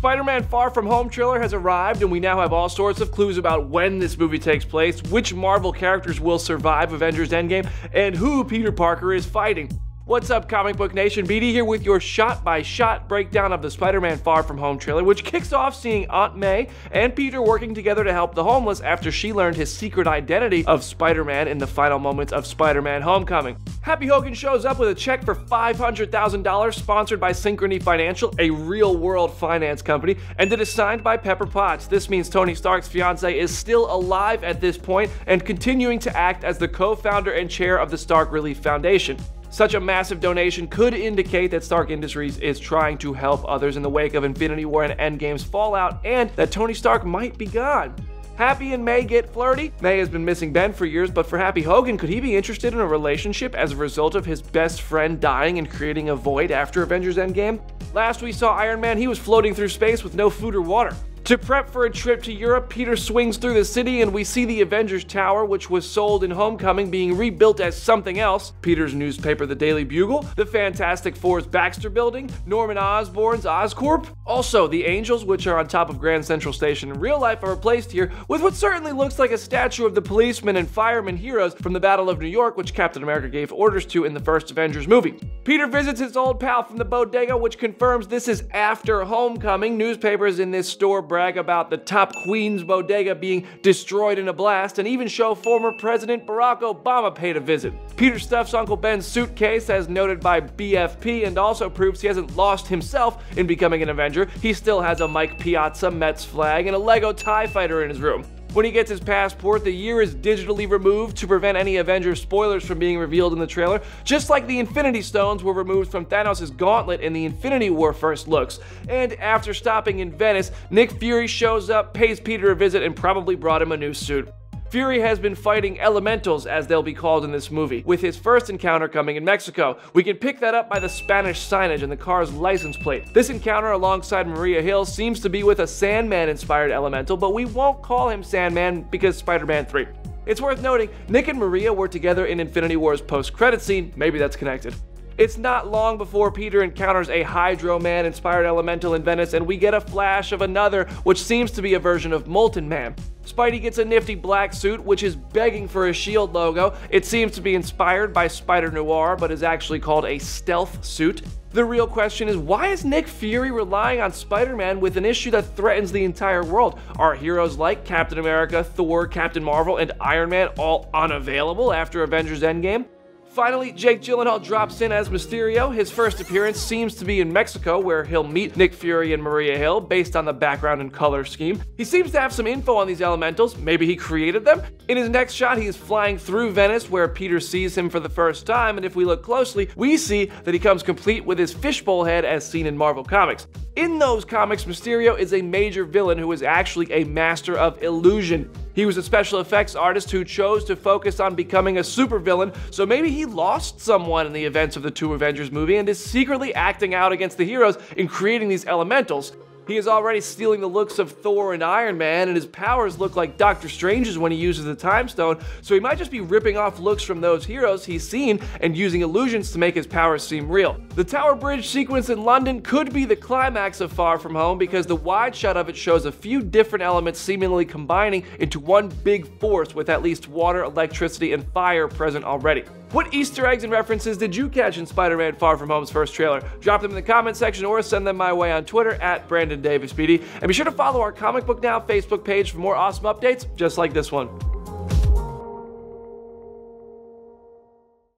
Spider-Man Far From Home trailer has arrived, and we now have all sorts of clues about when this movie takes place, which Marvel characters will survive Avengers Endgame, and who Peter Parker is fighting. What's up, Comic Book Nation? BD here with your shot-by-shot breakdown of the Spider-Man Far From Home trailer, which kicks off seeing Aunt May and Peter working together to help the homeless after she learned his secret identity of Spider-Man in the final moments of Spider-Man Homecoming. Happy Hogan shows up with a check for $500,000 sponsored by Synchrony Financial, a real-world finance company, and it is signed by Pepper Potts. This means Tony Stark's fiancée is still alive at this point and continuing to act as the co-founder and chair of the Stark Relief Foundation. Such a massive donation could indicate that Stark Industries is trying to help others in the wake of Infinity War and Endgame's fallout, and that Tony Stark might be gone. Happy and May get flirty. May has been missing Ben for years, but for Happy Hogan, could he be interested in a relationship as a result of his best friend dying and creating a void after Avengers Endgame? Last we saw Iron Man, he was floating through space with no food or water. To prep for a trip to Europe, Peter swings through the city and we see the Avengers Tower, which was sold in Homecoming, being rebuilt as something else. Peter's newspaper, the Daily Bugle, the Fantastic Four's Baxter Building, Norman Osborn's Oscorp. Also, the Angels, which are on top of Grand Central Station in real life, are replaced here with what certainly looks like a statue of the policemen and firemen heroes from the Battle of New York, which Captain America gave orders to in the first Avengers movie. Peter visits his old pal from the bodega, which confirms this is after Homecoming. Newspapers in this store brag about the top Queens bodega being destroyed in a blast, and even show former President Barack Obama paid a visit. Peter stuffs Uncle Ben's suitcase, as noted by BFP, and also proves he hasn't lost himself in becoming an Avenger. He still has a Mike Piazza Mets flag and a Lego TIE fighter in his room. When he gets his passport, the year is digitally removed to prevent any Avengers spoilers from being revealed in the trailer, just like the Infinity Stones were removed from Thanos' gauntlet in the Infinity War first looks. And after stopping in Venice, Nick Fury shows up, pays Peter a visit, and probably brought him a new suit. Fury has been fighting elementals, as they'll be called in this movie, with his first encounter coming in Mexico. We can pick that up by the Spanish signage and the car's license plate. This encounter alongside Maria Hill seems to be with a Sandman-inspired elemental, but we won't call him Sandman because Spider-Man 3. It's worth noting, Nick and Maria were together in Infinity War's post-credit scene. Maybe that's connected. It's not long before Peter encounters a Hydro Man-inspired elemental in Venice, and we get a flash of another, which seems to be a version of Molten Man. Spidey gets a nifty black suit, which is begging for a S.H.I.E.L.D. logo. It seems to be inspired by Spider-Noir, but is actually called a stealth suit. The real question is, why is Nick Fury relying on Spider-Man with an issue that threatens the entire world? Are heroes like Captain America, Thor, Captain Marvel, and Iron Man all unavailable after Avengers Endgame? Finally, Jake Gyllenhaal drops in as Mysterio. His first appearance seems to be in Mexico, where he'll meet Nick Fury and Maria Hill based on the background and color scheme. He seems to have some info on these elementals. Maybe he created them? In his next shot, he is flying through Venice, where Peter sees him for the first time, and if we look closely, we see that he comes complete with his fishbowl head as seen in Marvel Comics. In those comics, Mysterio is a major villain who is actually a master of illusion. He was a special effects artist who chose to focus on becoming a supervillain, so maybe he lost someone in the events of the two Avengers movie and is secretly acting out against the heroes in creating these elementals. He is already stealing the looks of Thor and Iron Man, and his powers look like Doctor Strange's when he uses the Time Stone, so he might just be ripping off looks from those heroes he's seen and using illusions to make his powers seem real. The Tower Bridge sequence in London could be the climax of Far From Home because the wide shot of it shows a few different elements seemingly combining into one big force with at least water, electricity, and fire present already. What Easter eggs and references did you catch in Spider-Man Far From Home's first trailer? Drop them in the comment section or send them my way on Twitter at BrandonDavisBD. And be sure to follow our Comic Book Now Facebook page for more awesome updates just like this one.